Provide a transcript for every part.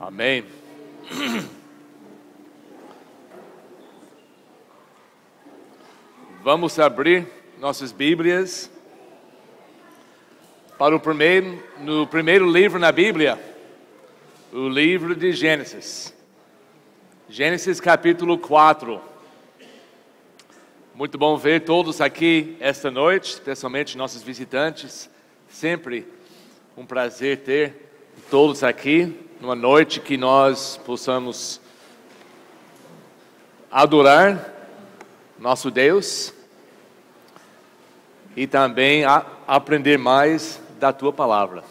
Amém. Vamos abrir nossas Bíblias para no primeiro livro na Bíblia, o livro de Gênesis. Gênesis capítulo 4. Muito bom ver todos aqui esta noite, especialmente nossos visitantes. Sempre um prazer ter todos aqui, numa noite que nós possamos adorar nosso Deus e também aprender mais da Tua Palavra.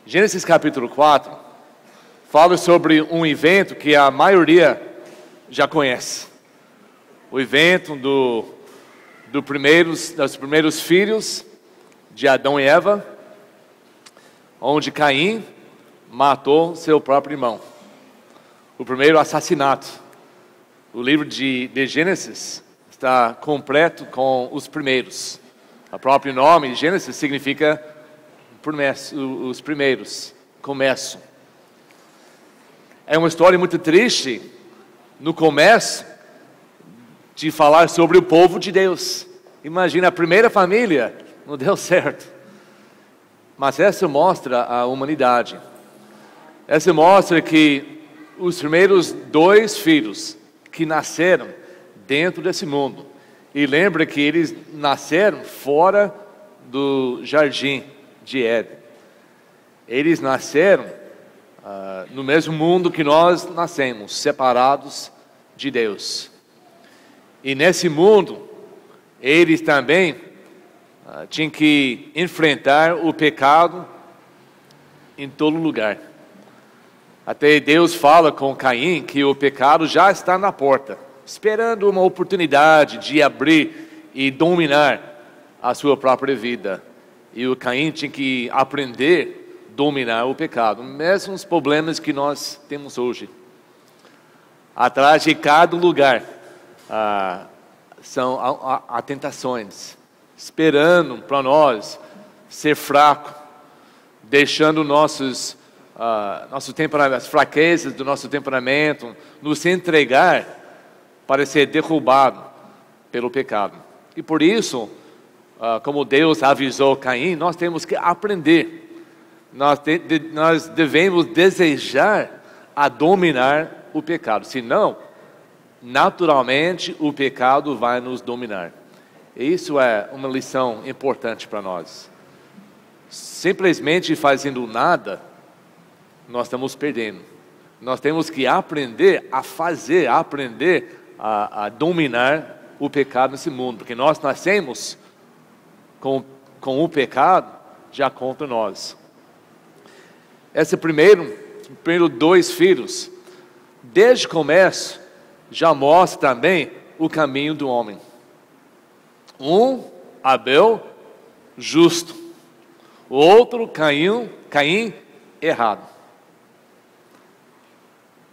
Gênesis capítulo 4 fala sobre um evento que a maioria já conhece. O evento dos primeiros filhos de Adão e Eva, onde Caim matou seu próprio irmão. O primeiro assassinato. O livro de Gênesis está completo com os primeiros. O próprio nome, Gênesis, significa os primeiros, começo. É uma história muito triste, no começo, de falar sobre o povo de Deus. Imagina, a primeira família não deu certo. Mas essa mostra a humanidade. Essa mostra que os primeiros dois filhos que nasceram dentro desse mundo. E lembra que eles nasceram fora do jardim de Éden. Eles nasceram no mesmo mundo que nós nascemos, separados de Deus. E nesse mundo, eles também tinham que enfrentar o pecado em todo lugar. Até Deus fala com Caim que o pecado já está na porta, esperando uma oportunidade de abrir e dominar a sua própria vida. E o Caim tinha que aprender a dominar o pecado, mesmo os problemas que nós temos hoje. Atrás de cada lugar são há tentações, esperando para nós ser fraco, deixando as fraquezas do nosso temperamento, nos entregar para ser derrubado pelo pecado. E por isso, como Deus avisou Caim, nós temos que aprender. Nós devemos desejar a dominar o pecado. Senão, naturalmente, o pecado vai nos dominar. E isso é uma lição importante para nós. Simplesmente fazendo nada, nós estamos perdendo. Nós temos que aprender a dominar o pecado nesse mundo. Porque nós nascemos com o pecado já contra nós. Esse primeiro dois filhos, desde o começo, já mostra também o caminho do homem. Abel, justo. O outro, Caim, errado.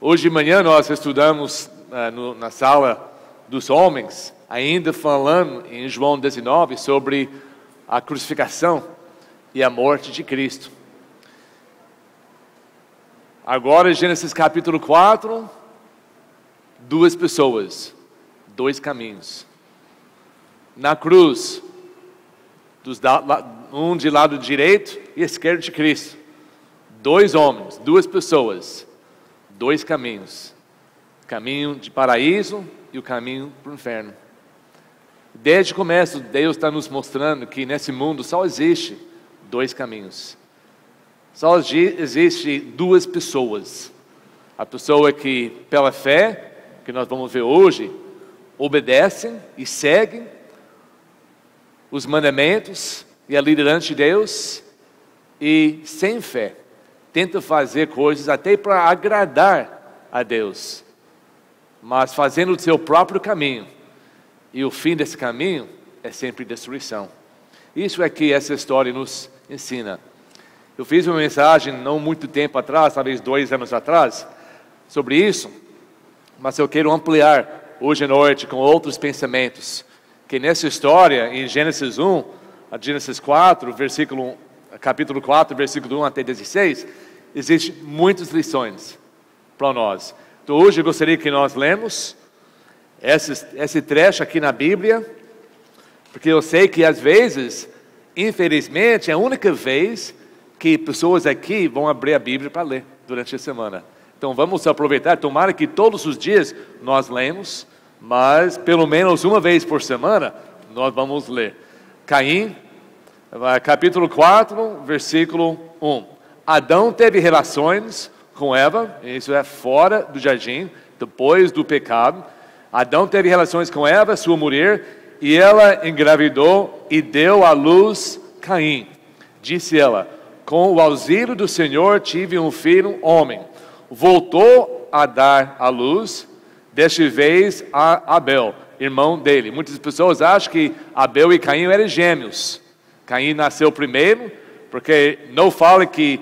Hoje de manhã nós estudamos na sala dos homens, ainda falando em João 19, sobre a crucificação e a morte de Cristo. Agora, em Gênesis capítulo 4, duas pessoas, dois caminhos. Na cruz, um de lado direito e esquerdo de Cristo. Dois homens, duas pessoas, dois caminhos. O caminho de paraíso e o caminho para o inferno. Desde o começo, Deus está nos mostrando que nesse mundo só existe dois caminhos. Só existe duas pessoas. A pessoa que, pela fé, que nós vamos ver hoje, obedecem e seguem os mandamentos e a liderança de Deus, e sem fé, tenta fazer coisas até para agradar a Deus, mas fazendo o seu próprio caminho, e o fim desse caminho é sempre destruição. Isso é que essa história nos ensina. Eu fiz uma mensagem não muito tempo atrás, talvez 2 anos atrás, sobre isso, mas eu quero ampliar hoje à noite com outros pensamentos, que nessa história, em Gênesis 1, a Gênesis 4, capítulo 4, versículo 1 até 16, existem muitas lições para nós. Então hoje eu gostaria que nós lemos esse trecho aqui na Bíblia, porque eu sei que às vezes, infelizmente, é a única vez que pessoas aqui vão abrir a Bíblia para ler durante a semana. Então vamos aproveitar, tomara que todos os dias nós lemos, mas pelo menos uma vez por semana nós vamos ler. Caim, capítulo 4, versículo 1. Adão teve relações com Eva, isso é fora do jardim, depois do pecado. Adão teve relações com Eva, sua mulher, e ela engravidou e deu à luz Caim. Disse ela: com o auxílio do Senhor tive um filho, homem. Voltou a dar à luz, desta vez a Abel, irmão dele. Muitas pessoas acham que Abel e Caim eram gêmeos. Caim nasceu primeiro, porque não fala que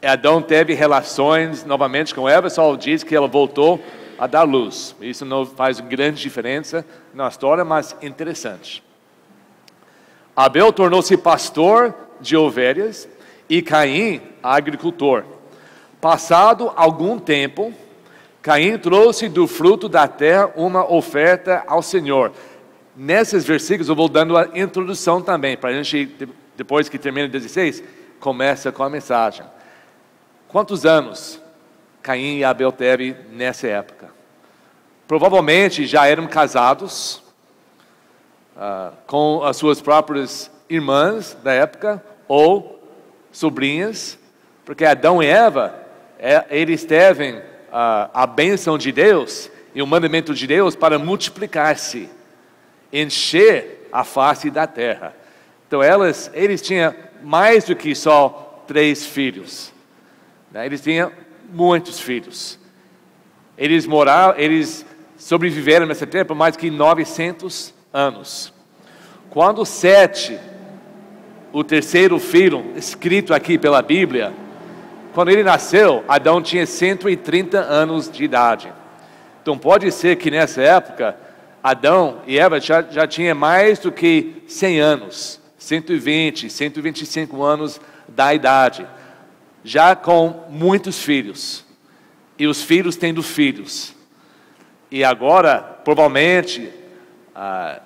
Adão teve relações novamente com Eva, só diz que ela voltou a dar luz. Isso não faz grande diferença na história, mas interessante. Abel tornou-se pastor de ovelhas e Caim agricultor. Passado algum tempo, Caim trouxe do fruto da terra uma oferta ao Senhor. Nesses versículos eu vou dando a introdução também, para a gente, depois que termina 16, começa com a mensagem. Quantos anos Caim e Abel teve nessa época? Provavelmente já eram casados com as suas próprias irmãs da época, ou sobrinhas, porque Adão e Eva, eles teve a bênção de Deus e o mandamento de Deus para multiplicar-se, encher a face da terra. Então eles tinham mais do que só 3 filhos, né? Eles tinham muitos filhos. Eles sobreviveram nesse tempo mais que 900 anos. Quando Sete, o terceiro filho escrito aqui pela Bíblia, quando ele nasceu, Adão tinha 130 anos de idade. Então pode ser que nessa época Adão e Eva já tinham mais do que 100 anos, 120, 125 anos da idade, já com muitos filhos, e os filhos tendo filhos. E agora, provavelmente,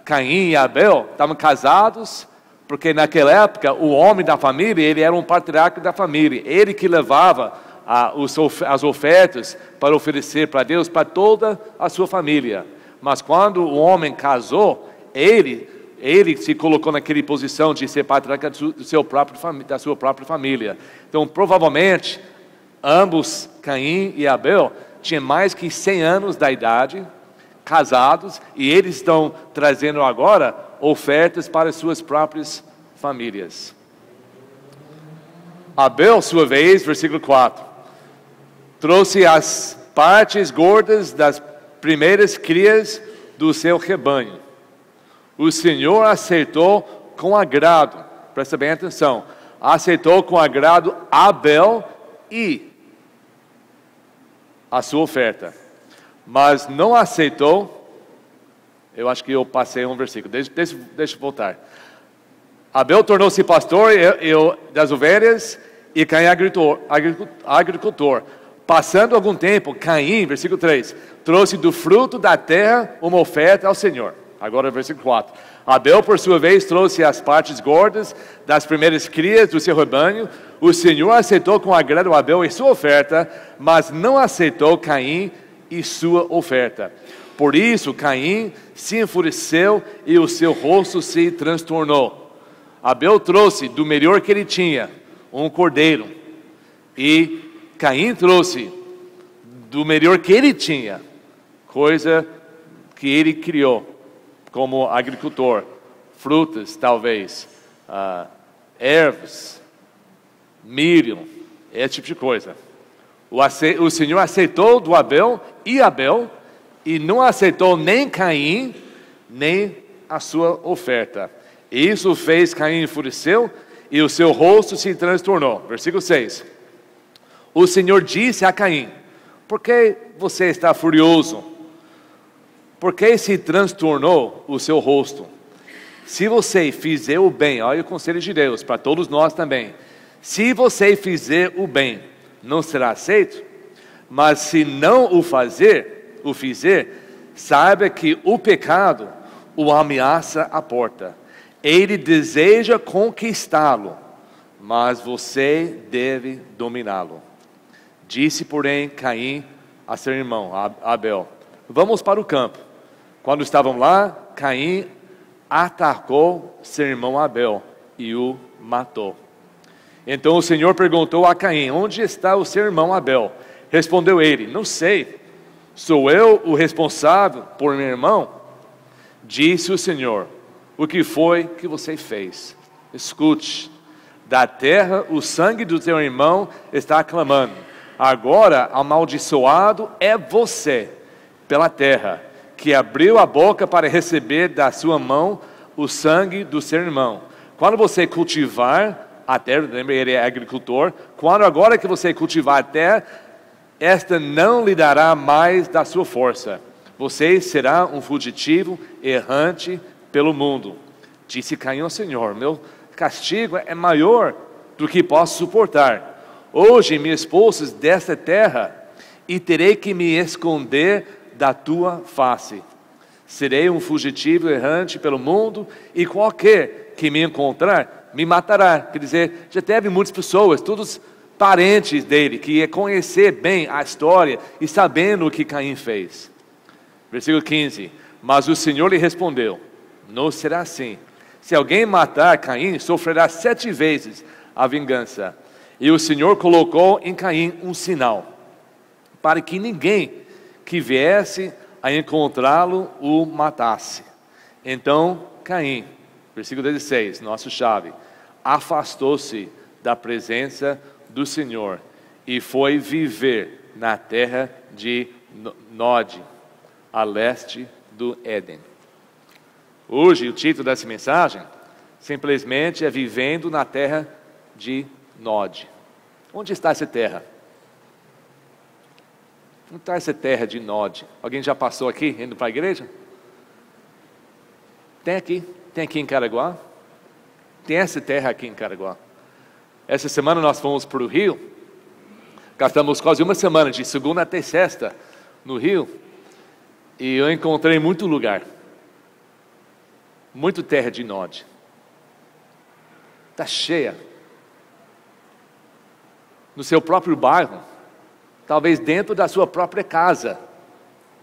Caim e Abel estavam casados, porque naquela época o homem da família, ele era um patriarca da família, ele que levava as ofertas para oferecer para Deus, para toda a sua família. Mas quando o homem casou, ele se colocou naquela posição de ser patriarca da sua própria família. Então provavelmente ambos, Caim e Abel, tinham mais que 100 anos da idade, casados, e eles estão trazendo agora ofertas para suas próprias famílias. Abel, sua vez, versículo 4, trouxe as partes gordas das primeiras crias do seu rebanho. O Senhor aceitou com agrado, presta bem atenção, aceitou com agrado Abel e a sua oferta, mas não aceitou. Eu acho que eu passei um versículo, deixa eu voltar. Abel tornou-se pastor das ovelhas e Caim agricultor. Passando algum tempo, Caim, versículo 3, trouxe do fruto da terra uma oferta ao Senhor. Agora versículo 4. Abel, por sua vez, trouxe as partes gordas das primeiras crias do seu rebanho. O Senhor aceitou com agrado Abel e sua oferta, mas não aceitou Caim e sua oferta. Por isso, Caim se enfureceu e o seu rosto se transtornou. Abel trouxe do melhor que ele tinha, um cordeiro. E Caim trouxe do melhor que ele tinha, coisa que ele criou como agricultor, frutas talvez, ervas, milho, esse tipo de coisa. O Senhor aceitou do Abel e não aceitou nem Caim, nem a sua oferta. Isso fez Caim enfureceu e o seu rosto se transtornou. Versículo 6. O Senhor disse a Caim: por que você está furioso? Por que se transtornou o seu rosto? Se você fizer o bem, olha o conselho de Deus para todos nós também. Se você fizer o bem, não será aceito. Mas se não o fizer, saiba que o pecado o ameaça à porta. Ele deseja conquistá-lo, mas você deve dominá-lo. Disse, porém, Caim a seu irmão Abel: vamos para o campo. Quando estavam lá, Caim atacou seu irmão Abel e o matou. Então o Senhor perguntou a Caim: onde está o seu irmão Abel? Respondeu ele: não sei. Sou eu o responsável por meu irmão? Disse o Senhor: o que foi que você fez? Escute, da terra o sangue do teu irmão está clamando. Agora amaldiçoado é você pela terra, que abriu a boca para receber da sua mão o sangue do seu irmão. Quando você cultivar a terra, lembra, ele é agricultor, agora que você cultivar a terra, esta não lhe dará mais da sua força. Você será um fugitivo errante pelo mundo. Disse Caim ao Senhor: meu castigo é maior do que posso suportar. Hoje me expulsas desta terra e terei que me esconder da tua face. Serei um fugitivo errante pelo mundo e qualquer que me encontrar me matará. Quer dizer, já teve muitas pessoas, todos parentes dele, que ia conhecer bem a história e sabendo o que Caim fez. Versículo 15. Mas o Senhor lhe respondeu: não será assim. Se alguém matar Caim, sofrerá 7 vezes a vingança. E o Senhor colocou em Caim um sinal, para que ninguém que viesse a encontrá-lo o matasse. Então Caim, versículo 16, nossa chave, afastou-se da presença do Senhor e foi viver na terra de Nod, a leste do Éden. Hoje o título dessa mensagem simplesmente é Vivendo na terra de Nod. Onde está essa terra? Onde está essa terra de Nod? Alguém já passou aqui, indo para a igreja? Tem aqui em Caraguá. Tem essa terra aqui em Caraguá. Essa semana nós fomos para o Rio. Gastamos quase uma semana, de segunda até sexta, no Rio. E eu encontrei muito lugar. Muito terra de Nod. Está cheia. No seu próprio bairro, talvez dentro da sua própria casa,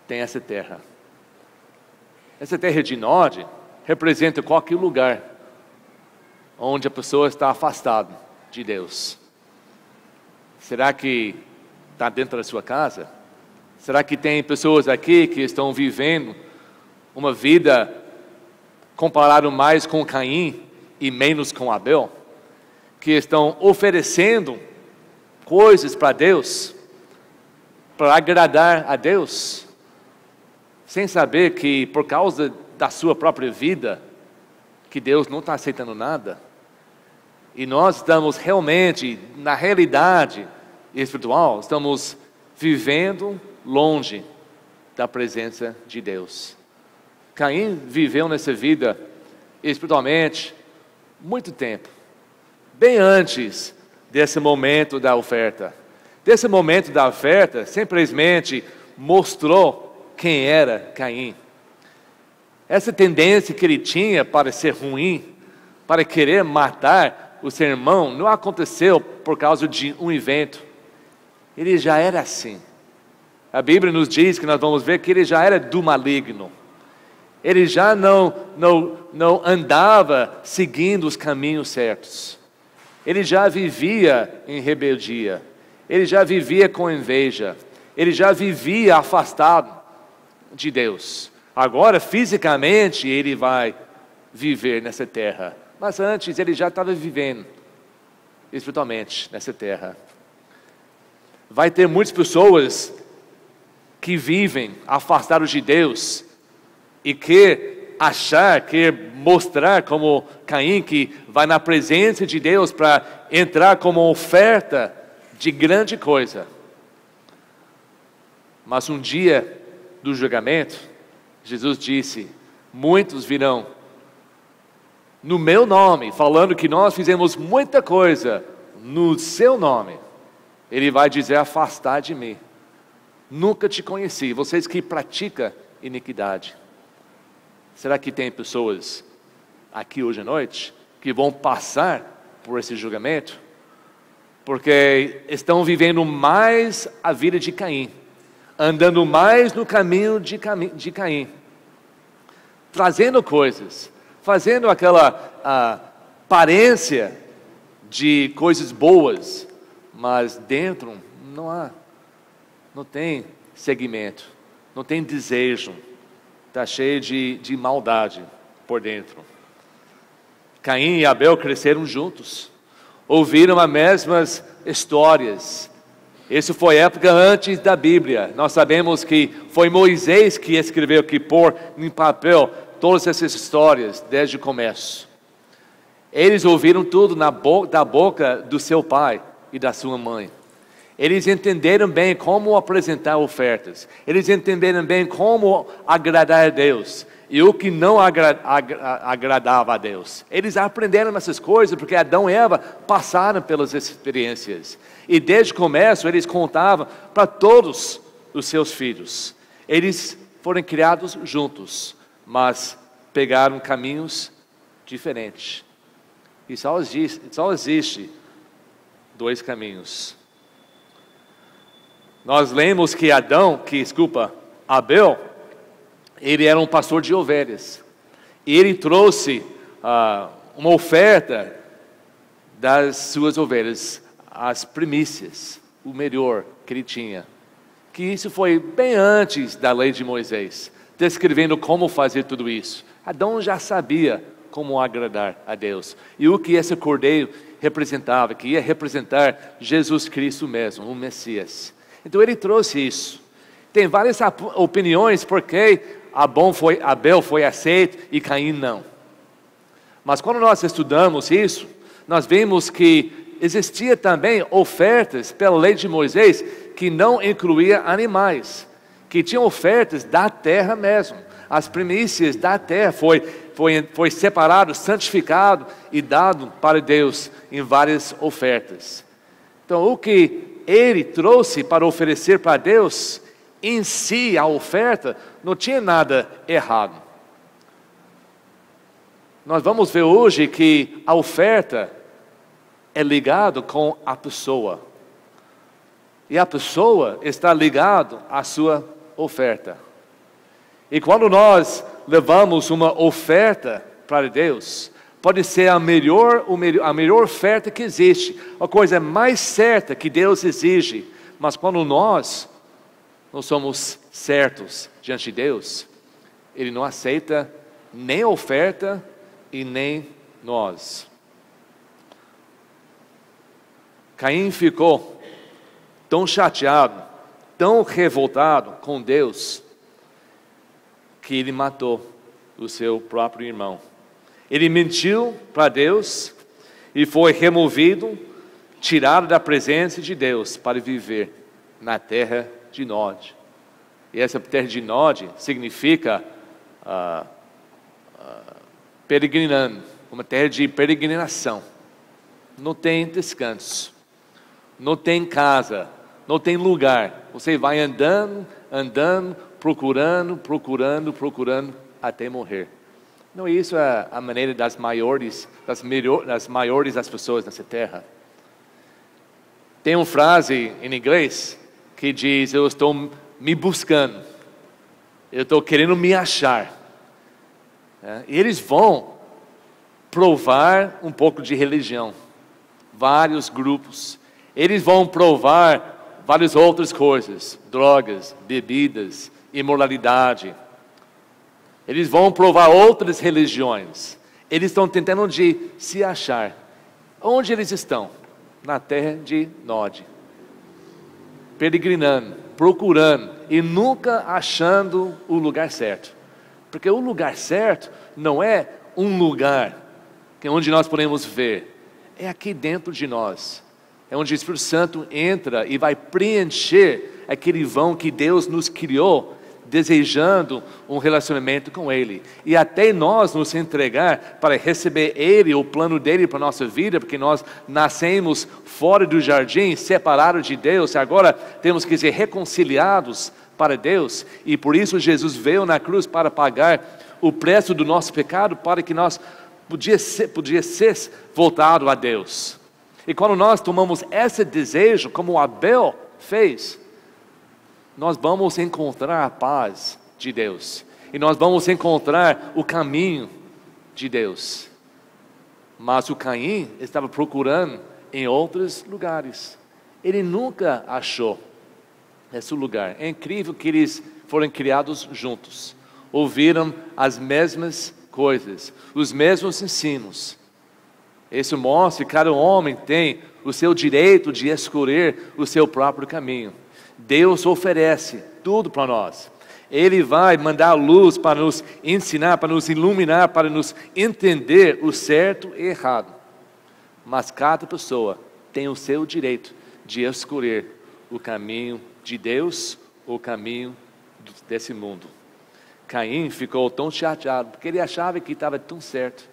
tem essa terra. Essa terra de Nod representa qualquer lugar onde a pessoa está afastada de Deus. Será que está dentro da sua casa? Será que tem pessoas aqui que estão vivendo uma vida comparado mais com Caim e menos com Abel? Que estão oferecendo coisas para Deus, para agradar a Deus, sem saber que por causa da sua própria vida, que Deus não está aceitando nada. E nós estamos realmente, na realidade espiritual, estamos vivendo longe da presença de Deus. Caim viveu nessa vida espiritualmente muito tempo, bem antes desse momento da oferta. Desse momento da oferta, simplesmente mostrou quem era Caim. Essa tendência que ele tinha para ser ruim, para querer matar o seu irmão, não aconteceu por causa de um evento. Ele já era assim. A Bíblia nos diz, que nós vamos ver, que ele já era do maligno. Ele já não andava seguindo os caminhos certos. Ele já vivia em rebeldia. Ele já vivia com inveja. Ele já vivia afastado de Deus. Agora, fisicamente, ele vai viver nessa terra. Mas antes, ele já estava vivendo espiritualmente nessa terra. Vai ter muitas pessoas que vivem afastados de Deus e quer mostrar como Caim, que vai na presença de Deus para entrar como oferta de grande coisa. Mas um dia do julgamento, Jesus disse: muitos virão no meu nome, falando que nós fizemos muita coisa no seu nome, Ele vai dizer: afastar de mim, nunca te conheci, vocês que praticam iniquidade. Será que tem pessoas aqui hoje à noite que vão passar por esse julgamento? Porque estão vivendo mais a vida de Caim, andando mais no caminho de Caim, trazendo coisas, fazendo aquela aparência de coisas boas, mas dentro não tem segmento, não tem desejo, está cheio de maldade por dentro. Caim e Abel cresceram juntos, ouviram as mesmas histórias. Isso foi época antes da Bíblia. Nós sabemos que foi Moisés que escreveu, que pôr em papel todas essas histórias desde o começo. Eles ouviram tudo da boca do seu pai e da sua mãe. Eles entenderam bem como apresentar ofertas. Eles entenderam bem como agradar a Deus e o que não agradava a Deus. Eles aprenderam essas coisas porque Adão e Eva passaram pelas experiências. E desde o começo eles contavam para todos os seus filhos. Eles foram criados juntos, mas pegaram caminhos diferentes. E só existe dois caminhos. Nós lemos que Abel, ele era um pastor de ovelhas. E ele trouxe uma oferta das suas ovelhas, as primícias, o melhor que ele tinha. Que isso foi bem antes da lei de Moisés, descrevendo como fazer tudo isso. Adão já sabia como agradar a Deus. E o que esse cordeiro representava, que ia representar Jesus Cristo mesmo, o Messias. Então ele trouxe isso. Tem várias opiniões porque Abel foi aceito e Caim não. Mas quando nós estudamos isso, nós vemos que existia também ofertas pela lei de Moisés que não incluía animais, que tinham ofertas da terra mesmo. As primícias da terra foi separado, santificado e dado para Deus em várias ofertas. Então o que ele trouxe para oferecer para Deus, em si a oferta, não tinha nada errado. Nós vamos ver hoje que a oferta é ligada com a pessoa. E a pessoa está ligada à sua oferta. E quando nós levamos uma oferta para Deus, pode ser a melhor oferta que existe, a coisa mais certa que Deus exige. Mas quando nós não somos certos diante de Deus, Ele não aceita nem a oferta e nem nós. Caim ficou tão chateado, tão revoltado com Deus, que ele matou o seu próprio irmão. Ele mentiu para Deus e foi removido, tirado da presença de Deus para viver na terra de Nod. E essa terra de Nod significa peregrinando, uma terra de peregrinação. Não tem descanso, não tem casa, não tem lugar. Você vai andando, procurando até morrer. Não, isso é a maneira das maiores das pessoas nessa terra. Tem uma frase em inglês que diz: eu estou me buscando, eu estou querendo me achar. E eles vão provar um pouco de religião, vários grupos. Eles vão provar várias outras coisas, drogas, bebidas, imoralidade. Eles vão provar outras religiões. Eles estão tentando de se achar. Onde eles estão? Na terra de Nod. Peregrinando, procurando e nunca achando o lugar certo. Porque o lugar certo não é um lugar onde nós podemos ver. É aqui dentro de nós. É onde o Espírito Santo entra e vai preencher aquele vão que Deus nos criou desejando um relacionamento com Ele. E até nós nos entregar para receber Ele, o plano dEle para a nossa vida, porque nós nascemos fora do jardim, separados de Deus, e agora temos que ser reconciliados para Deus. E por isso Jesus veio na cruz para pagar o preço do nosso pecado, para que nós podia ser voltado a Deus. E quando nós tomamos esse desejo, como Abel fez, nós vamos encontrar a paz de Deus. E nós vamos encontrar o caminho de Deus. Mas o Caim estava procurando em outros lugares. Ele nunca achou esse lugar. É incrível que eles foram criados juntos. Ouviram as mesmas coisas, os mesmos ensinos. Isso mostra que cada homem tem o seu direito de escolher o seu próprio caminho. Deus oferece tudo para nós. Ele vai mandar luz para nos ensinar, para nos iluminar, para nos entender o certo e errado. Mas cada pessoa tem o seu direito de escolher o caminho de Deus ou o caminho desse mundo. Caim ficou tão chateado, porque ele achava que estava tão certo.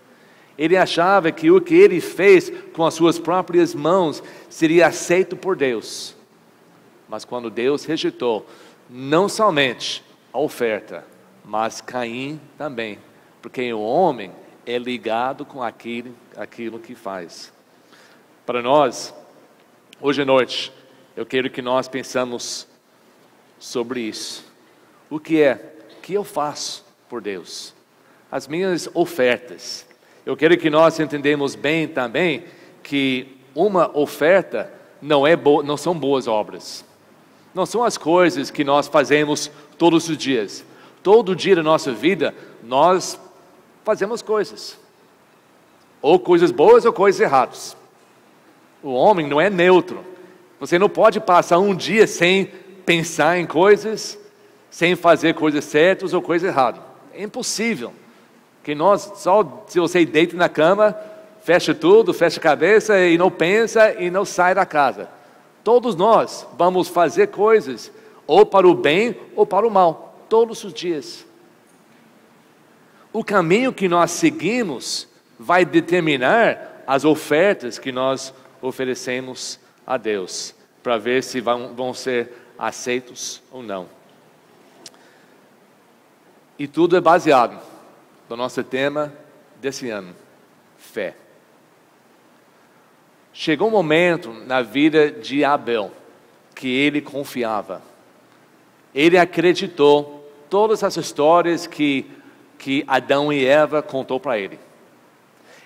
Ele achava que o que ele fez com as suas próprias mãos seria aceito por Deus. Mas quando Deus rejeitou, não somente a oferta, mas Caim também. Porque o homem é ligado com aquilo que faz. Para nós, hoje à noite, eu quero que nós pensamos sobre isso. O que eu faço por Deus? As minhas ofertas. Eu quero que nós entendamos bem também que uma oferta não são boas obras. Não são as coisas que nós fazemos todos os dias. Todo dia da nossa vida, nós fazemos coisas. Ou coisas boas ou coisas erradas. O homem não é neutro. Você não pode passar um dia sem pensar em coisas, sem fazer coisas certas ou coisas erradas. É impossível. Que se você deita na cama, fecha tudo, fecha a cabeça e não pensa e não sai da casa. Todos nós vamos fazer coisas, ou para o bem ou para o mal, todos os dias. O caminho que nós seguimos vai determinar as ofertas que nós oferecemos a Deus, para ver se vão ser aceitos ou não. E tudo é baseado no nosso tema desse ano, fé. Chegou um momento na vida de Abel que ele confiava. Ele acreditou todas as histórias que Adão e Eva contou para ele.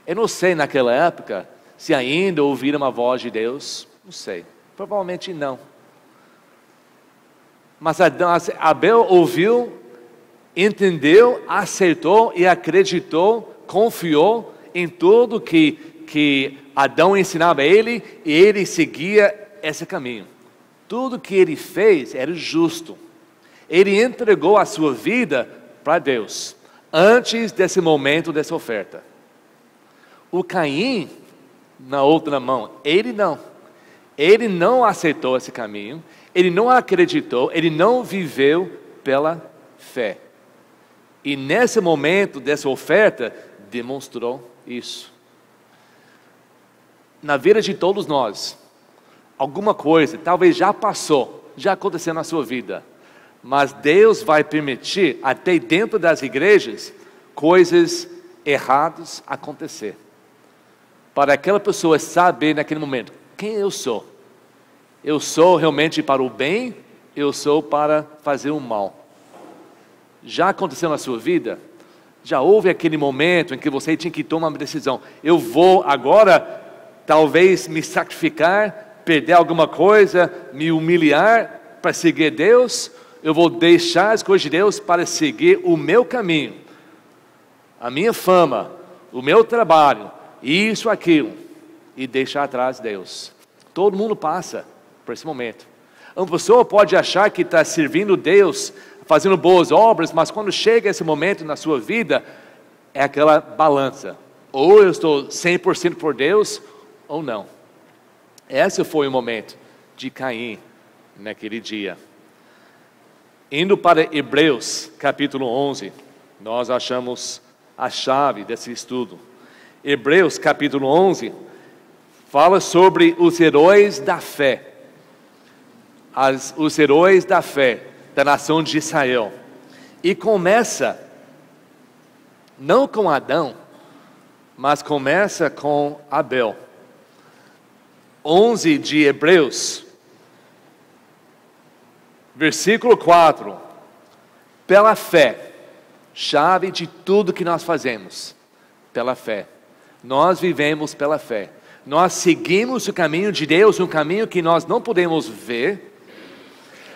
Eu não sei naquela época se ainda ouviram a voz de Deus. Não sei, provavelmente não. Mas Abel ouviu, entendeu, aceitou e acreditou, confiou em tudo que Adão ensinava a ele, e ele seguia esse caminho. Tudo que ele fez era justo. Ele entregou a sua vida para Deus, antes desse momento dessa oferta. O Caim, na outra mão, ele não aceitou esse caminho, ele não acreditou, ele não viveu pela fé. E nesse momento dessa oferta, demonstrou isso. Na vida de todos nós, alguma coisa talvez já passou, já aconteceu na sua vida, mas Deus vai permitir, até dentro das igrejas, coisas erradas acontecer, para aquela pessoa saber naquele momento, quem eu sou? Eu sou realmente para o bem, eu sou para fazer o mal. Já aconteceu na sua vida? Já houve aquele momento em que você tinha que tomar uma decisão, eu vou agora talvez me sacrificar, perder alguma coisa, me humilhar para seguir Deus, eu vou deixar as coisas de Deus para seguir o meu caminho, a minha fama, o meu trabalho, isso, aquilo, e deixar atrás Deus. Todo mundo passa por esse momento. Uma pessoa pode achar que está servindo Deus, fazendo boas obras, mas quando chega esse momento na sua vida, é aquela balança. Ou eu estou 100% por Deus, ou não. Esse foi o momento de Caim naquele dia. Indo para Hebreus, capítulo 11, nós achamos a chave desse estudo. Hebreus, capítulo 11, fala sobre os heróis da fé. Os heróis da fé da nação de Israel. E começa, não com Adão, mas começa com Abel. 11 de Hebreus, versículo 4. Pela fé, chave de tudo que nós fazemos, pela fé. Nós vivemos pela fé. Nós seguimos o caminho de Deus, um caminho que nós não podemos ver.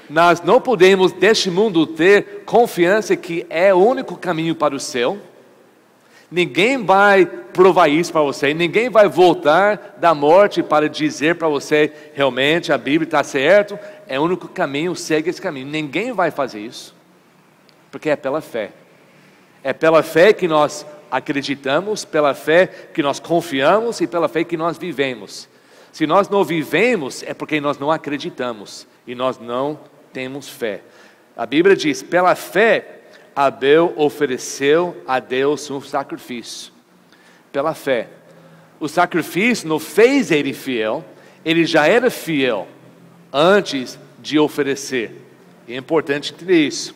Nós não podemos, deste mundo, ter confiança que é o único caminho para o céu. Ninguém vai provar isso para você. Ninguém vai voltar da morte para dizer para você, realmente a Bíblia está certo, é o único caminho, segue esse caminho. Ninguém vai fazer isso, porque é pela fé. É pela fé que nós acreditamos, pela fé que nós confiamos e pela fé que nós vivemos. Se nós não vivemos, é porque nós não acreditamos e nós não temos fé. A Bíblia diz, pela fé, Abel ofereceu a Deus um sacrifício. Pela fé. O sacrifício não fez ele fiel, ele já era fiel antes de oferecer. É importante entender isso.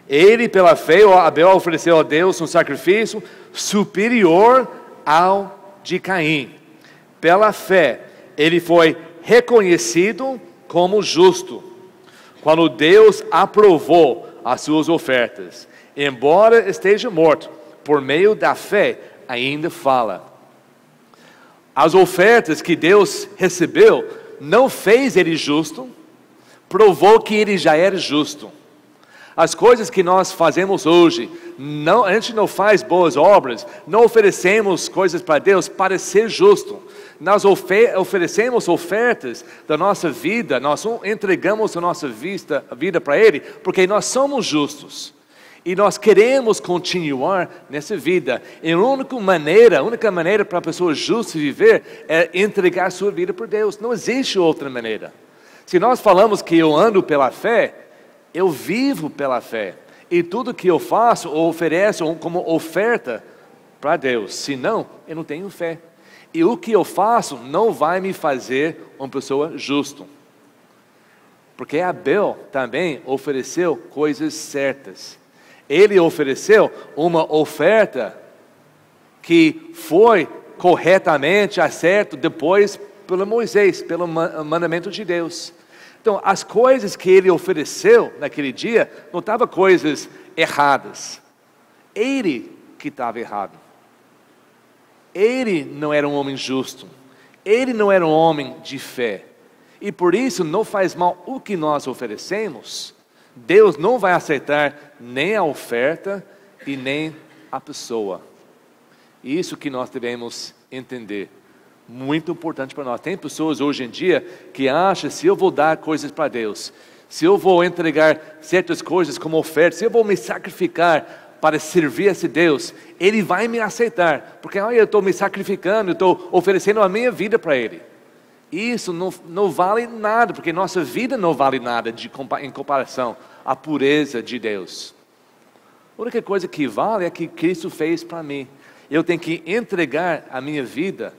Ele, pela fé, Abel ofereceu a Deus um sacrifício superior ao de Caim. Pela fé, ele foi reconhecido como justo, quando Deus aprovou as suas ofertas. Embora esteja morto, por meio da fé, ainda fala. As ofertas que Deus recebeu, não fez ele justo, provou que ele já era justo. As coisas que nós fazemos hoje, a gente não faz boas obras, não oferecemos coisas para Deus para ser justo. Nós oferecemos ofertas da nossa vida, nós entregamos a nossa vida para Ele, porque nós somos justos. E nós queremos continuar nessa vida. E a única maneira para a pessoa justa viver é entregar a sua vida por Deus. Não existe outra maneira. Se nós falamos que eu ando pela fé, eu vivo pela fé. E tudo que eu faço, eu ofereço como oferta para Deus. Senão, eu não tenho fé. E o que eu faço não vai me fazer uma pessoa justa. Porque Abel também ofereceu coisas certas. Ele ofereceu uma oferta que foi corretamente acerto depois pelo Moisés, pelo mandamento de Deus. Então, as coisas que ele ofereceu naquele dia não estavam coisas erradas. Ele que estava errado. Ele não era um homem justo. Ele não era um homem de fé. E por isso não faz mal o que nós oferecemos. Deus não vai aceitar nem a oferta e nem a pessoa. Isso que nós devemos entender. Muito importante para nós. Tem pessoas hoje em dia que acham, se eu vou dar coisas para Deus, se eu vou entregar certas coisas como oferta, se eu vou me sacrificar para servir a esse Deus, Ele vai me aceitar, porque eu estou me sacrificando, eu estou oferecendo a minha vida para Ele. Isso não vale nada, porque nossa vida não vale nada em comparação à pureza de Deus. A única coisa que vale é que Cristo fez para mim. Eu tenho que entregar a minha vida,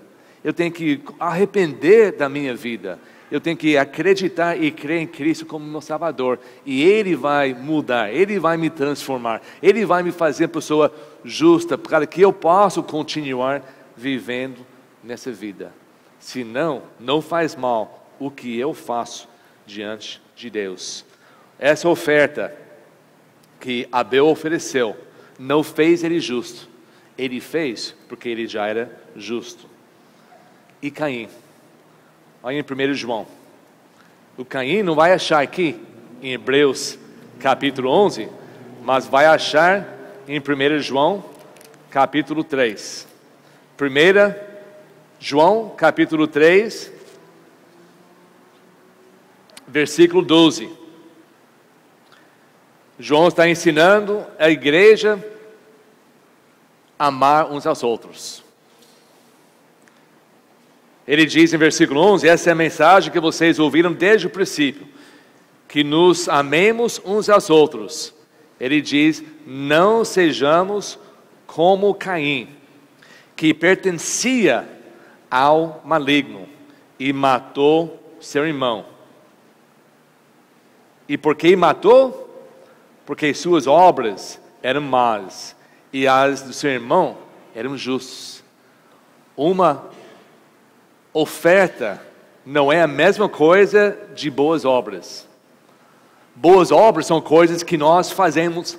eu tenho que arrepender da minha vida, eu tenho que acreditar e crer em Cristo como meu Salvador. E Ele vai mudar, Ele vai me transformar, Ele vai me fazer pessoa justa, para que eu possa continuar vivendo nessa vida. Senão, não faz mal o que eu faço diante de Deus. Essa oferta que Abel ofereceu, não fez ele justo. Ele fez porque ele já era justo. E Caim? Olha em 1 João. O Caim não vai achar aqui em Hebreus capítulo 11, mas vai achar em 1 João capítulo 3. 1 João capítulo 3, versículo 12. João está ensinando a igreja a amar uns aos outros. Ele diz em versículo 11, essa é a mensagem que vocês ouviram desde o princípio. que nos amemos uns aos outros. Ele diz, não sejamos como Caim, que pertencia ao maligno e matou seu irmão. E por que matou? Porque suas obras eram más e as do seu irmão eram justas. Uma oferta não é a mesma coisa de boas obras. Boas obras são coisas que nós fazemos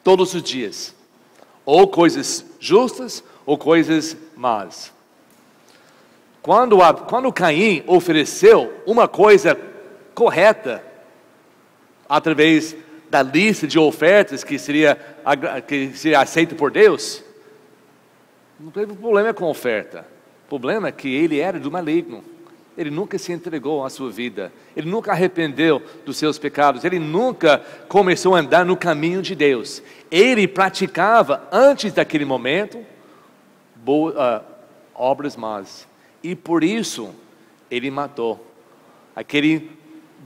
todos os dias. Ou coisas justas, ou coisas más. Quando Caim ofereceu uma coisa correta, através da lista de ofertas que seria aceita por Deus, não teve problema com a oferta. O problema é que ele era do maligno. Ele nunca se entregou à sua vida. Ele nunca arrependeu dos seus pecados. Ele nunca começou a andar no caminho de Deus. Ele praticava, antes daquele momento, obras más. E por isso, ele matou. Aquele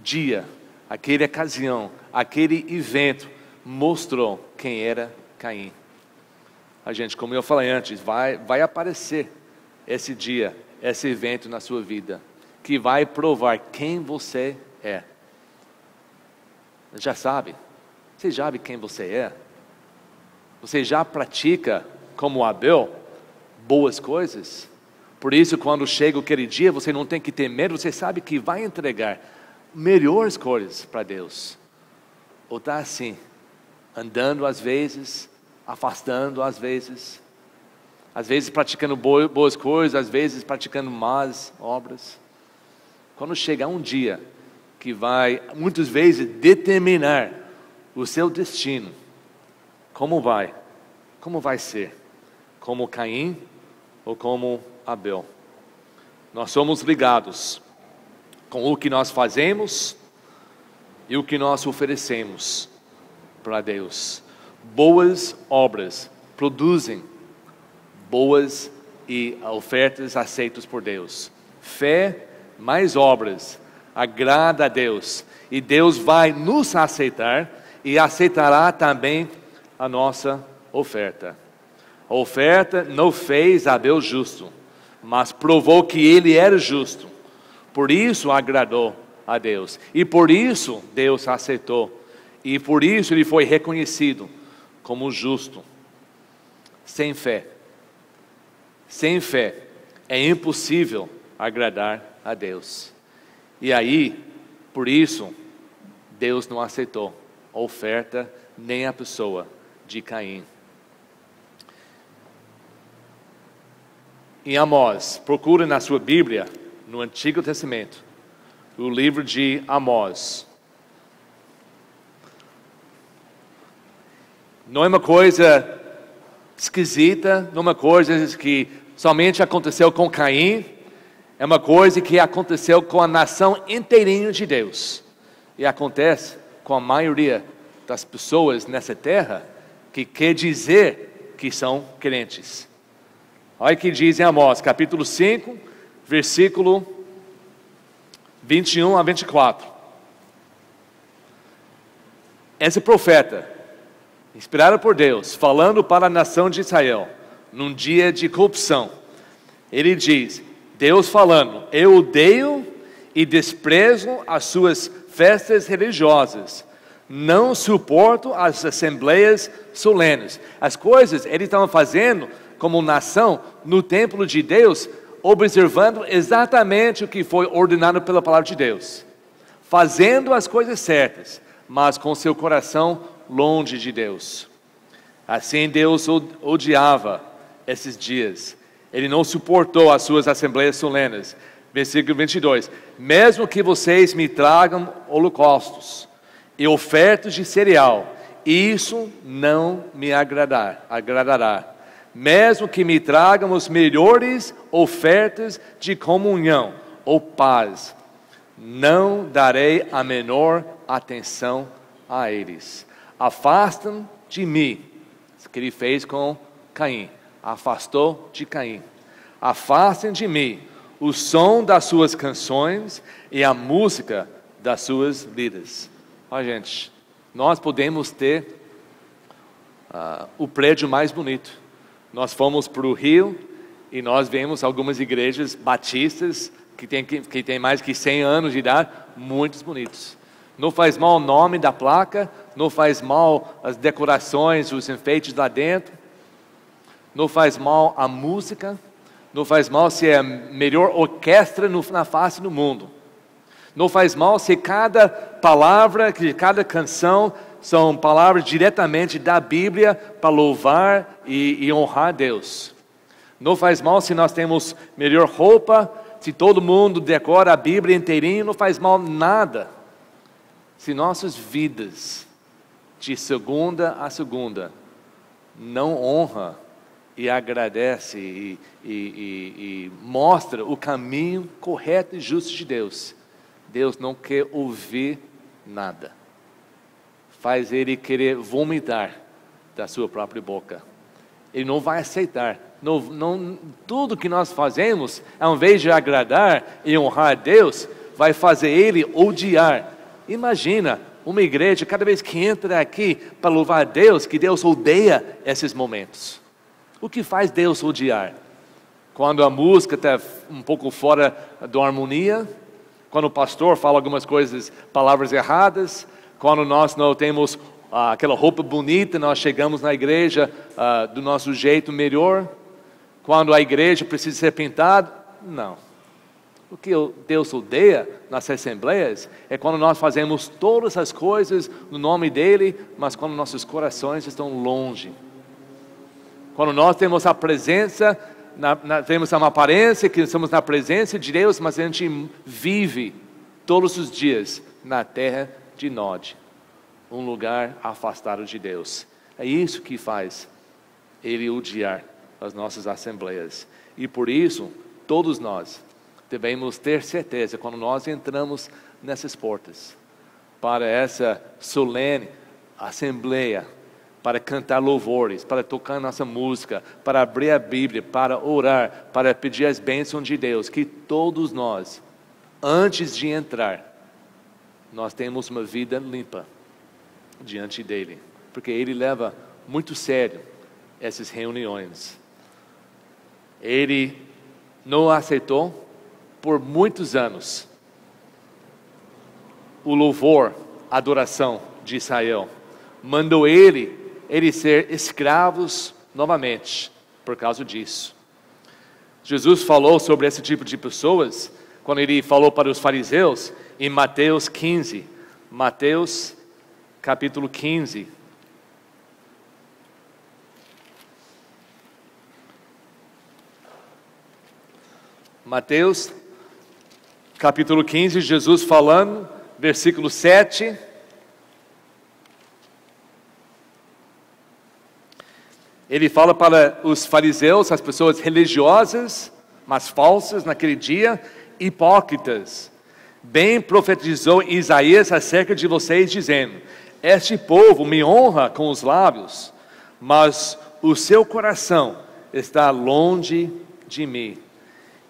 dia, aquela ocasião, aquele evento, mostrou quem era Caim. A gente, como eu falei antes, vai aparecer esse dia, esse evento na sua vida, que vai provar quem você é. Já sabe? Você já sabe quem você é? Você já pratica, como Abel, boas coisas? Por isso, quando chega aquele dia, você não tem que ter medo, você sabe que vai entregar melhores coisas para Deus. Ou está assim, andando às vezes, afastando às vezes praticando boas coisas, às vezes praticando más obras. Quando chegar um dia que vai, muitas vezes, determinar o seu destino, como vai ser? Como Caim ou como Abel? Nós somos ligados com o que nós fazemos e o que nós oferecemos para Deus. Boas obras produzem boas e ofertas aceitas por Deus. Fé mais obras agrada a Deus, e Deus vai nos aceitar e aceitará também a nossa oferta. A oferta não fez Abel justo, mas provou que ele era justo. Por isso agradou a Deus, e por isso Deus aceitou, e por isso ele foi reconhecido como justo. Sem fé é impossível agradar a Deus. E aí, por isso, Deus não aceitou a oferta nem a pessoa de Caim. Em Amós, procure na sua Bíblia, no Antigo Testamento, o livro de Amós. Não é uma coisa esquisita, não é uma coisa que somente aconteceu com Caim, é uma coisa que aconteceu com a nação inteirinha de Deus, e acontece com a maioria das pessoas nessa terra, que quer dizer que são crentes. Olha o que diz em Amós, capítulo 5, versículo 21 a 24. Esse profeta, inspirado por Deus, falando para a nação de Israel, num dia de corrupção, ele diz, Deus falando, eu odeio e desprezo as suas festas religiosas, não suporto as assembleias solenes. As coisas eles estavam fazendo como nação no templo de Deus, observando exatamente o que foi ordenado pela palavra de Deus, fazendo as coisas certas, mas com seu coração longe de Deus. Assim Deus odiava esses dias. Ele não suportou as suas assembleias solenes. Versículo 22. Mesmo que vocês me tragam holocaustos e ofertas de cereal, isso não me agradará. Mesmo que me tragam os melhores ofertas de comunhão ou paz, não darei a menor atenção a eles. Afastam de mim. Isso que ele fez com Caim. Afastou de Caim. Afastem de mim o som das suas canções e a música das suas liras. Ó, gente, nós podemos ter o prédio mais bonito. Nós fomos para o Rio e nós vemos algumas igrejas batistas que tem mais que 100 anos de idade, muito bonitos. Não faz mal o nome da placa, não faz mal as decorações, os enfeites lá dentro, não faz mal a música, não faz mal se é a melhor orquestra na face do mundo. Não faz mal se cada palavra, cada canção são palavras diretamente da Bíblia para louvar e honrar Deus. Não faz mal se nós temos melhor roupa, se todo mundo decora a Bíblia inteirinho, não faz mal nada. Se nossas vidas, de segunda a segunda, não honra e agradece e mostra o caminho correto e justo de Deus, Deus não quer ouvir nada. Faz Ele querer vomitar da sua própria boca. Ele não vai aceitar. Tudo que nós fazemos, ao invés de agradar e honrar a Deus, vai fazer Ele odiar. Imagina uma igreja, cada vez que entra aqui para louvar a Deus, que Deus odeia esses momentos. O que faz Deus odiar? Quando a música está um pouco fora da harmonia, quando o pastor fala algumas coisas, palavras erradas, quando nós não temos aquela roupa bonita, nós chegamos na igreja do nosso jeito melhor, quando a igreja precisa ser pintada, não. O que Deus odeia nas assembleias é quando nós fazemos todas as coisas no nome dEle, mas quando nossos corações estão longe. Quando nós temos a presença, temos uma aparência que estamos na presença de Deus, mas a gente vive todos os dias na terra de Nod, um lugar afastado de Deus. É isso que faz Ele odiar as nossas assembleias. E por isso, todos nós devemos ter certeza, quando nós entramos nessas portas, para essa solene assembleia, para cantar louvores, para tocar nossa música, para abrir a Bíblia, para orar, para pedir as bênçãos de Deus, que todos nós, antes de entrar, nós temos uma vida limpa diante dEle, porque Ele leva muito sério essas reuniões. Ele não aceitou por muitos anos o louvor, a adoração de Israel. Mandou eles ser escravos novamente por causa disso. Jesus falou sobre esse tipo de pessoas quando Ele falou para os fariseus em Mateus 15. Mateus capítulo 15. Mateus capítulo 15, Jesus falando, versículo 7. Ele fala para os fariseus, as pessoas religiosas, mas falsas naquele dia, hipócritas. Bem profetizou Isaías acerca de vocês, dizendo: este povo me honra com os lábios, mas o seu coração está longe de mim.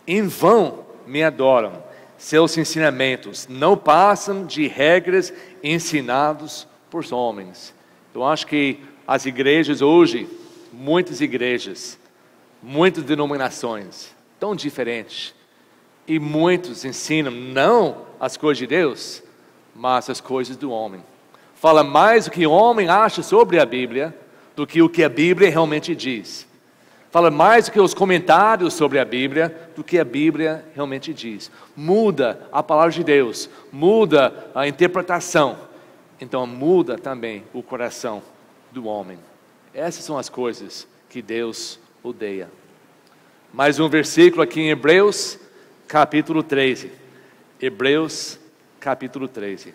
Em vão me adoram. Seus ensinamentos não passam de regras ensinados por homens. Eu acho que as igrejas hoje, muitas igrejas, muitas denominações, tão diferentes, e muitos ensinam não as coisas de Deus, mas as coisas do homem. Fala mais o que o homem acha sobre a Bíblia do que o que a Bíblia realmente diz. Fala mais do que os comentários sobre a Bíblia do que a Bíblia realmente diz. Muda a palavra de Deus, muda a interpretação, então muda também o coração do homem. Essas são as coisas que Deus odeia. Mais um versículo aqui em Hebreus capítulo 13. Hebreus capítulo 13.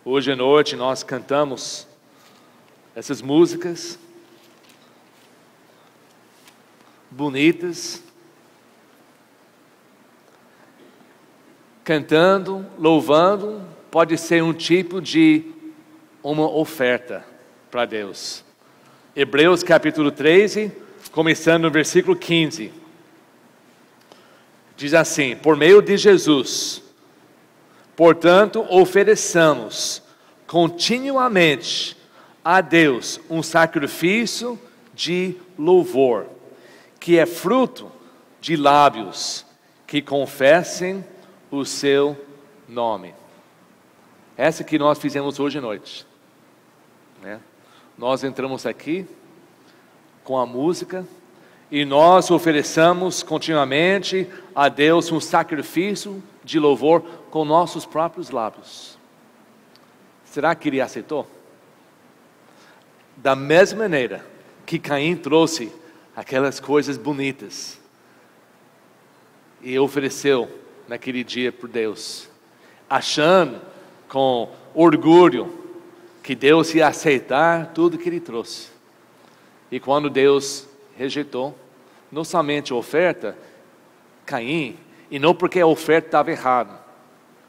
Hoje à noite nós cantamos essas músicas bonitas, cantando, louvando, pode ser um tipo de uma oferta para Deus. Hebreus capítulo 13, começando no versículo 15, diz assim: por meio de Jesus, Portanto, ofereçamos continuamente a Deus um sacrifício de louvor, que é fruto de lábios que confessem o seu nome. Essa que nós fizemos hoje à noite, né? Nós entramos aqui com a música e nós ofereçamos continuamente a Deus um sacrifício de louvor com nossos próprios lábios. Será que Ele aceitou? Da mesma maneira que Caim trouxe aquelas coisas bonitas e ofereceu naquele dia por Deus, achando com orgulho que Deus ia aceitar tudo que ele trouxe. E quando Deus rejeitou, não somente a oferta, Caim, e não porque a oferta estava errada,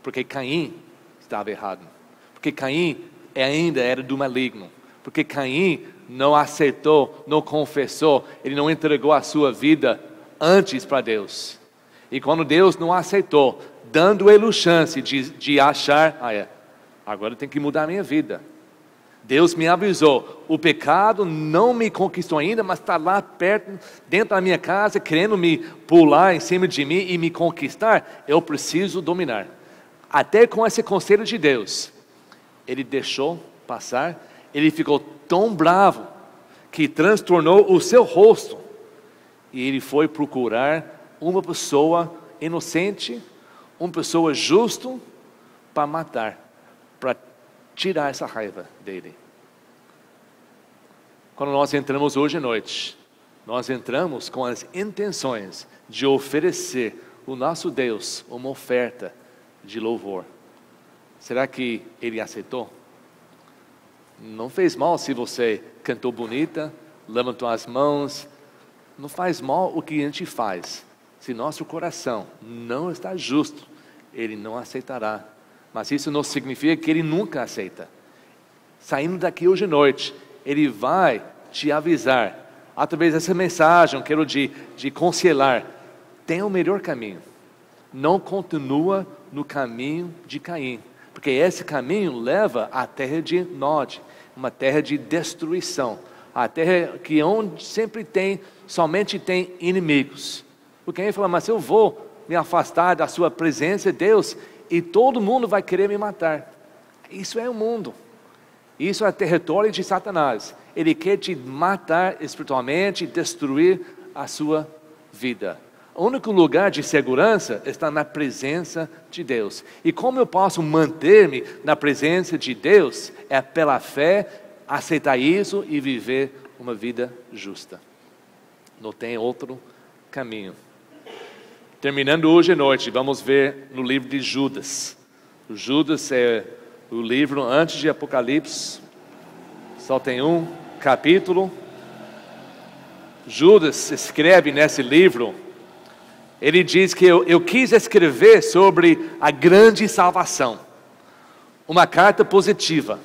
porque Caim estava errado, porque Caim ainda era do maligno, porque Caim não aceitou, não confessou, ele não entregou a sua vida antes para Deus. E quando Deus não aceitou, dando ele a chance de achar, agora tem que mudar a minha vida. Deus me avisou, o pecado não me conquistou ainda, mas está lá perto, dentro da minha casa, querendo me pular em cima de mim e me conquistar. Eu preciso dominar. Até com esse conselho de Deus, ele deixou passar, ele ficou tão bravo, que transtornou o seu rosto, e ele foi procurar uma pessoa inocente, uma pessoa justa, para matar, para tirar essa raiva dele. Quando nós entramos hoje à noite, nós entramos com as intenções de oferecer o nosso Deus uma oferta de louvor. Será que Ele aceitou? Não fez mal se você cantou bonita, levantou as mãos. Não faz mal o que a gente faz. Se nosso coração não está justo, Ele não aceitará. Mas isso não significa que Ele nunca aceita. Saindo daqui hoje à noite, Ele vai te avisar, através dessa mensagem, quero de conselhar, tem o melhor caminho. Não continua no caminho de Caim, porque esse caminho leva à terra de Nod, uma terra de destruição, a terra que onde somente tem inimigos. Porque Caim fala, mas eu vou me afastar da sua presença, Deus, e todo mundo vai querer me matar. Isso é o mundo. Isso é território de Satanás. Ele quer te matar espiritualmente, destruir a sua vida. O único lugar de segurança está na presença de Deus. E como eu posso manter-me na presença de Deus? É pela fé, aceitar isso e viver uma vida justa. Não tem outro caminho. Terminando hoje à noite, vamos ver no livro de Judas. O Judas é o livro antes de Apocalipse, só tem um capítulo. Judas escreve nesse livro, ele diz que eu quis escrever sobre a grande salvação, uma carta positiva,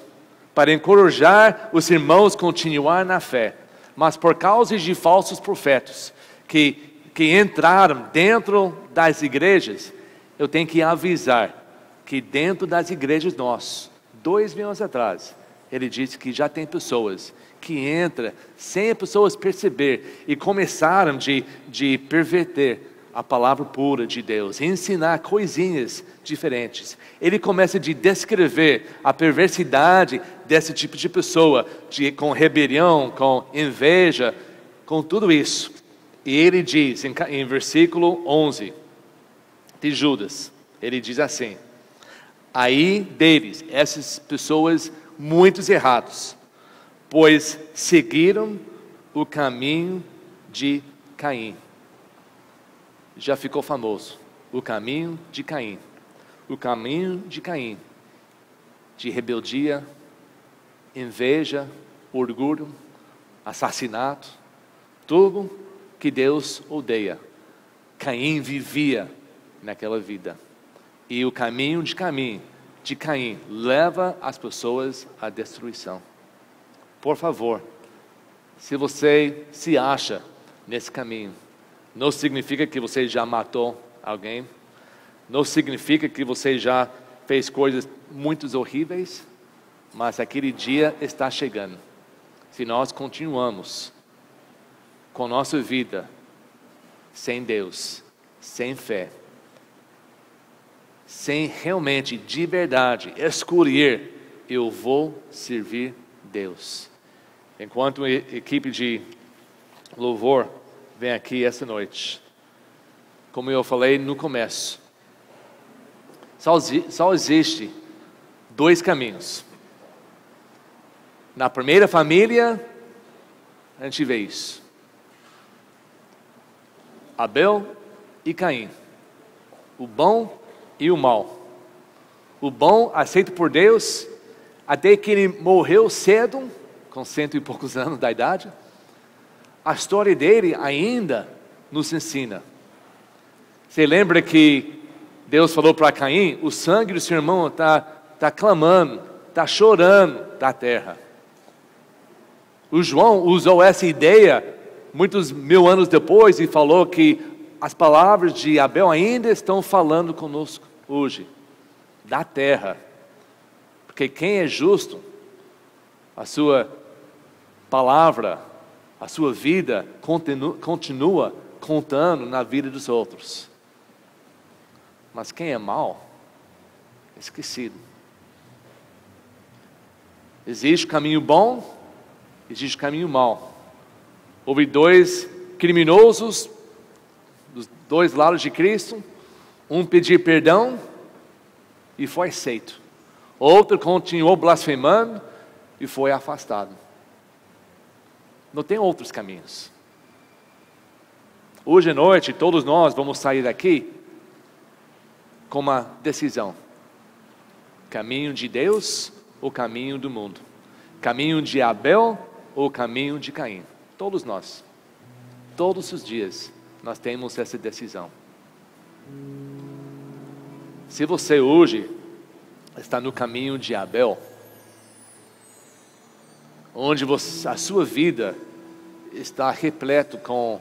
para encorajar os irmãos a continuar na fé, mas por causa de falsos profetas, que entraram dentro das igrejas, eu tenho que avisar, que dentro das igrejas nossas, 2000 anos atrás, ele disse que já tem pessoas que entram sem as pessoas perceber e começaram de perverter a palavra pura de Deus, ensinar coisinhas diferentes. Ele começa a descrever a perversidade desse tipo de pessoa, com rebelião, com inveja, com tudo isso. E ele diz em versículo 11 de Judas, ele diz assim: aí deles, essas pessoas muitos errados, pois seguiram o caminho de Caim. Já ficou famoso, o caminho de Caim. O caminho de Caim, de rebeldia, inveja, orgulho, assassinato, tudo que Deus odeia. Caim vivia naquela vida. E o caminho de Caim leva as pessoas à destruição. Por favor, se você se acha nesse caminho, não significa que você já matou alguém, não significa que você já fez coisas muito horríveis, mas aquele dia está chegando. Se nós continuamos com nossa vida sem Deus, sem fé, sem realmente, de verdade, escolher, eu vou servir Deus. Enquanto a equipe de louvor vem aqui essa noite, como eu falei no começo, só existe 2 caminhos. Na primeira família, a gente vê isso. Abel e Caim. O bom e o mal. O bom, aceito por Deus, até que ele morreu cedo, com 100 e poucos anos da idade. A história dele ainda nos ensina. Você lembra que Deus falou para Caim, o sangue do seu irmão está clamando, está chorando da terra. O João usou essa ideia muitos 1000 anos depois e falou que as palavras de Abel ainda estão falando conosco hoje, da terra. Porque quem é justo, a sua palavra, a sua vida continua contando na vida dos outros. Mas quem é mau, é esquecido. Existe caminho bom, existe caminho mau. Houve 2 criminosos dos 2 lados de Cristo. Um pediu perdão e foi aceito. Outro continuou blasfemando e foi afastado. Não tem outros caminhos. Hoje à noite, todos nós vamos sair daqui com uma decisão. Caminho de Deus ou caminho do mundo? Caminho de Abel ou caminho de Caim? Todos nós, todos os dias, nós temos essa decisão. Se você hoje está no caminho de Abel, onde a sua vida está repleto com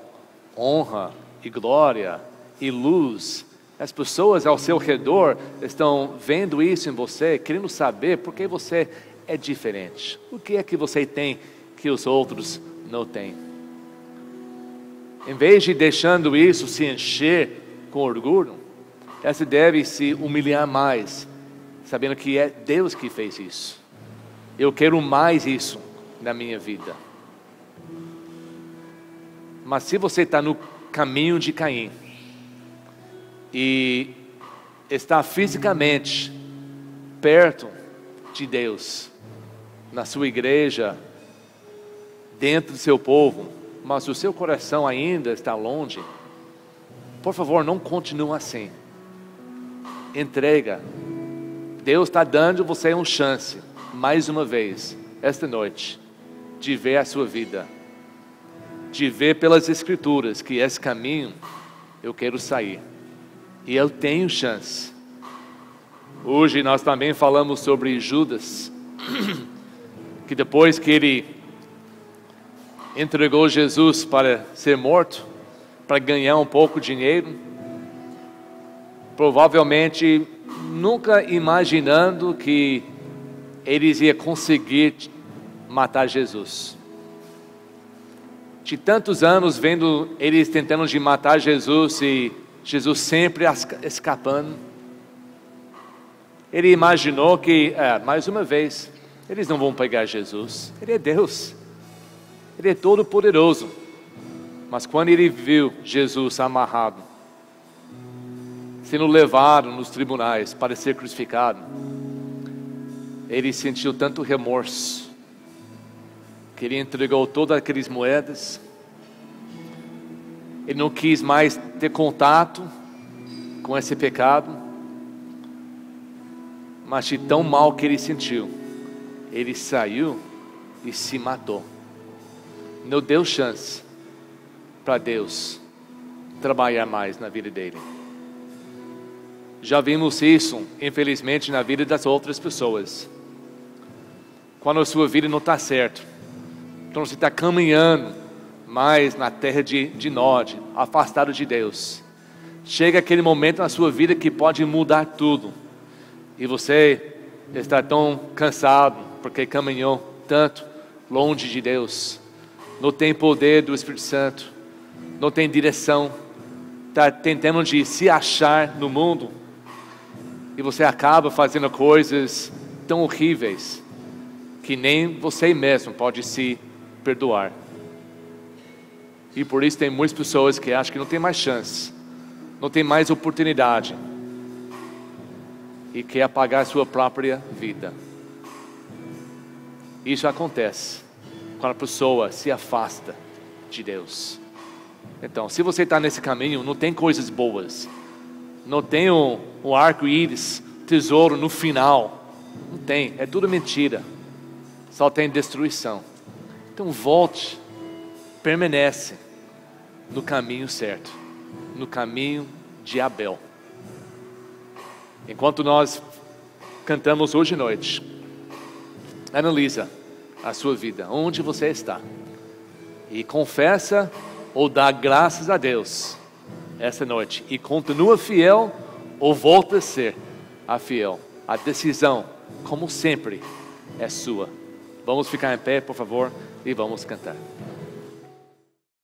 honra e glória e luz, as pessoas ao seu redor estão vendo isso em você, querendo saber por que você é diferente. O que é que você tem que os outros não têm? Em vez de deixando isso se encher com orgulho, você deve se humilhar mais, sabendo que é Deus que fez isso. Eu quero mais isso na minha vida. Mas se você está no caminho de Caim e está fisicamente perto de Deus, na sua igreja, dentro do seu povo, mas o seu coração ainda está longe, por favor, não continue assim. Entrega. Deus está dando você uma chance, mais uma vez, esta noite, de ver a sua vida, de ver pelas Escrituras que esse caminho eu quero sair, e eu tenho chance. Hoje nós também falamos sobre Judas, que depois que ele entregou Jesus para ser morto, para ganhar um pouco de dinheiro, provavelmente nunca imaginando que eles iam conseguir matar Jesus. De tantos anos vendo eles tentando de matar Jesus e Jesus sempre escapando, ele imaginou que, mais uma vez, eles não vão pegar Jesus. Ele é Deus, Ele é todo poderoso. Mas quando ele viu Jesus amarrado, sendo levado nos tribunais para ser crucificado, ele sentiu tanto remorso, que ele entregou todas aquelas moedas. Ele não quis mais ter contato com esse pecado, mas de tão mal que ele sentiu, ele saiu e se matou. Não deu chance para Deus trabalhar mais na vida dele. Já vimos isso, infelizmente, na vida das outras pessoas. Quando a sua vida não está certa, então você está caminhando mais na terra de Nod, afastado de Deus. Chega aquele momento na sua vida que pode mudar tudo. e você está tão cansado porque caminhou tanto longe de Deus, não tem poder do Espírito Santo, não tem direção, está tentando de se achar no mundo, e você acaba fazendo coisas tão horríveis que nem você mesmo pode se perdoar. E por isso tem muitas pessoas que acham que não tem mais chance, não tem mais oportunidade, e quer apagar a sua própria vida. Isso acontece quando a pessoa se afasta de Deus. Então, se você está nesse caminho, não tem coisas boas, não tem um arco-íris, tesouro no final, não tem, é tudo mentira, só tem destruição. Então volte, permanece no caminho certo, no caminho de Abel. Enquanto nós cantamos hoje à noite, analisa a sua vida, onde você está, e confessa ou dá graças a Deus essa noite, e continua fiel ou volta a ser fiel. A decisão, como sempre, é sua. Vamos ficar em pé, por favor, e vamos cantar.